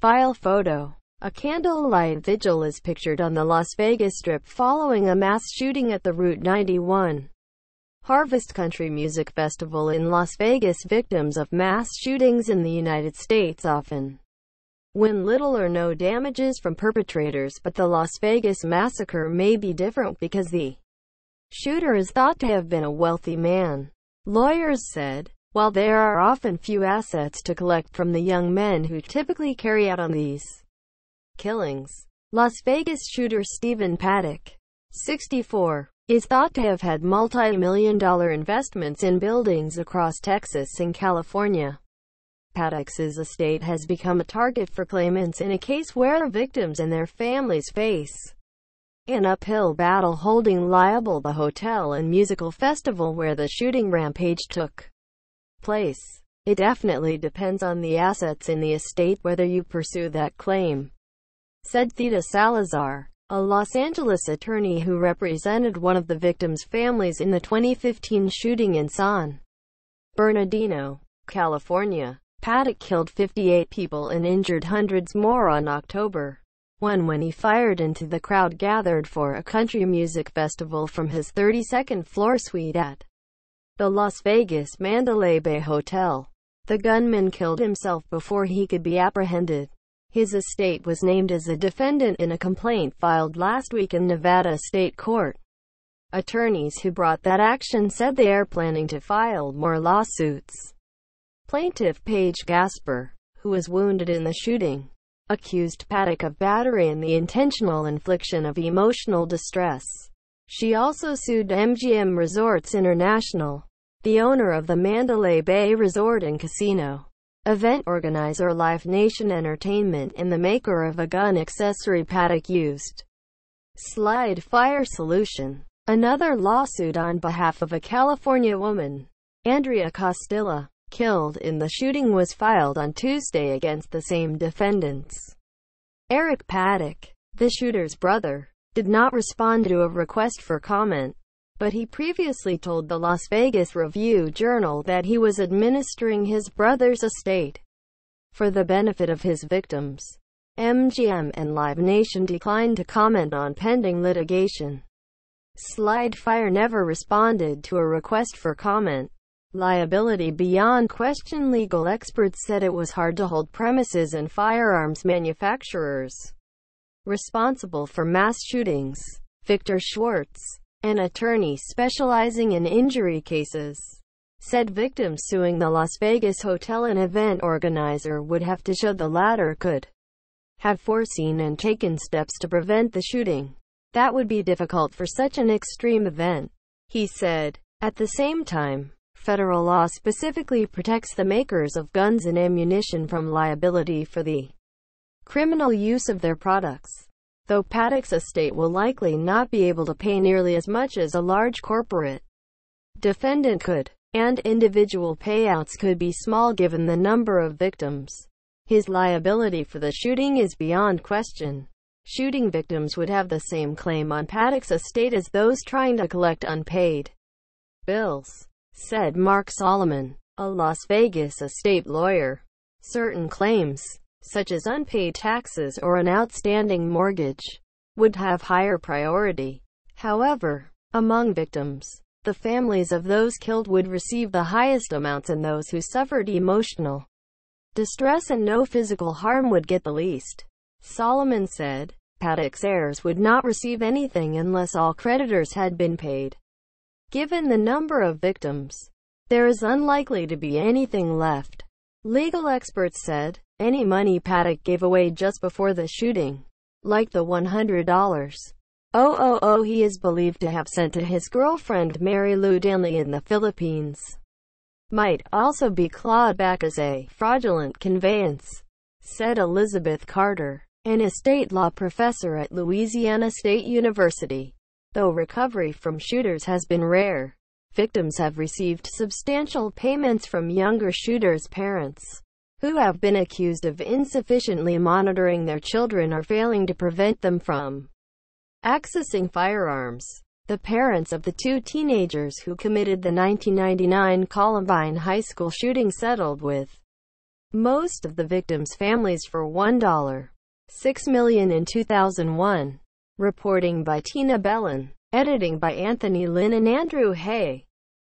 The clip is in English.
File photo. A candlelight vigil is pictured on the Las Vegas Strip following a mass shooting at the Route 91 Harvest Country Music Festival in Las Vegas. Victims of mass shootings in the United States often win little or no damages from perpetrators, but the Las Vegas massacre may be different because the shooter is thought to have been a wealthy man. Lawyers said, while there are often few assets to collect from the young men who typically carry out on these killings, Las Vegas shooter Stephen Paddock, 64, is thought to have had multi-million-dollar investments in buildings across Texas and California. Paddocks' estate has become a target for claimants in a case where victims and their families face an uphill battle holding liable the hotel and musical festival where the shooting rampage took place. It definitely depends on the assets in the estate whether you pursue that claim, said Theida Salazar, a Los Angeles attorney who represented one of the victims' families in the 2015 shooting in San Bernadino, California. Paddock killed 58 people and injured hundreds more on October 1 when he fired into the crowd gathered for a country music festival from his 32nd floor suite at the Las Vegas Mandalay Bay Hotel. The gunman killed himself before he could be apprehended. His estate was named as a defendant in a complaint filed last week in Nevada State Court. Attorneys who brought that action said they are planning to file more lawsuits. Plaintiff Paige Gasper, who was wounded in the shooting, accused Paddock of battery and the intentional infliction of emotional distress. She also sued MGM Resorts International, the owner of the Mandalay Bay Resort and Casino, event organizer Live Nation Entertainment, and the maker of a gun accessory Paddock used. Slide Fire Solution. Another lawsuit on behalf of a California woman, Andrea Costilla, killed in the shooting, was filed on Tuesday against the same defendants. Eric Paddock, the shooter's brother, did not respond to a request for comment, but he previously told the Las Vegas Review-Journal that he was administering his brother's estate for the benefit of his victims. MGM and Live Nation declined to comment on pending litigation. Slide Fire never responded to a request for comment. Liability beyond question. Legal experts said it was hard to hold premises and firearms manufacturers responsible for mass shootings. Victor Schwartz, an attorney specializing in injury cases, said victims suing the Las Vegas hotel and event organizer would have to show the latter could have foreseen and taken steps to prevent the shooting. That would be difficult for such an extreme event, he said. At the same time, federal law specifically protects the makers of guns and ammunition from liability for the criminal use of their products. Though Paddock's estate will likely not be able to pay nearly as much as a large corporate defendant could, and individual payouts could be small given the number of victims, his liability for the shooting is beyond question. Shooting victims would have the same claim on Paddock's estate as those trying to collect unpaid bills, said Mark Solomon, a Las Vegas estate lawyer. Certain claims, such as unpaid taxes or an outstanding mortgage, would have higher priority. However, among victims, the families of those killed would receive the highest amounts and those who suffered emotional distress and no physical harm would get the least. Solomon said, Paddock's heirs would not receive anything unless all creditors had been paid. Given the number of victims, there is unlikely to be anything left. Legal experts said, any money Paddock gave away just before the shooting, like the $100 he is believed to have sent to his girlfriend Mary Lou Danley in the Philippines, might also be clawed back as a fraudulent conveyance, said Elizabeth Carter, an estate law professor at Louisiana State University. Though recovery from shooters has been rare, victims have received substantial payments from younger shooters' parents, who have been accused of insufficiently monitoring their children or failing to prevent them from accessing firearms. The parents of the two teenagers who committed the 1999 Columbine High School shooting settled with most of the victims' families for $1.6 million in 2001. Reporting by Tina Bellin. Editing by Anthony Lin and Andrew Hay.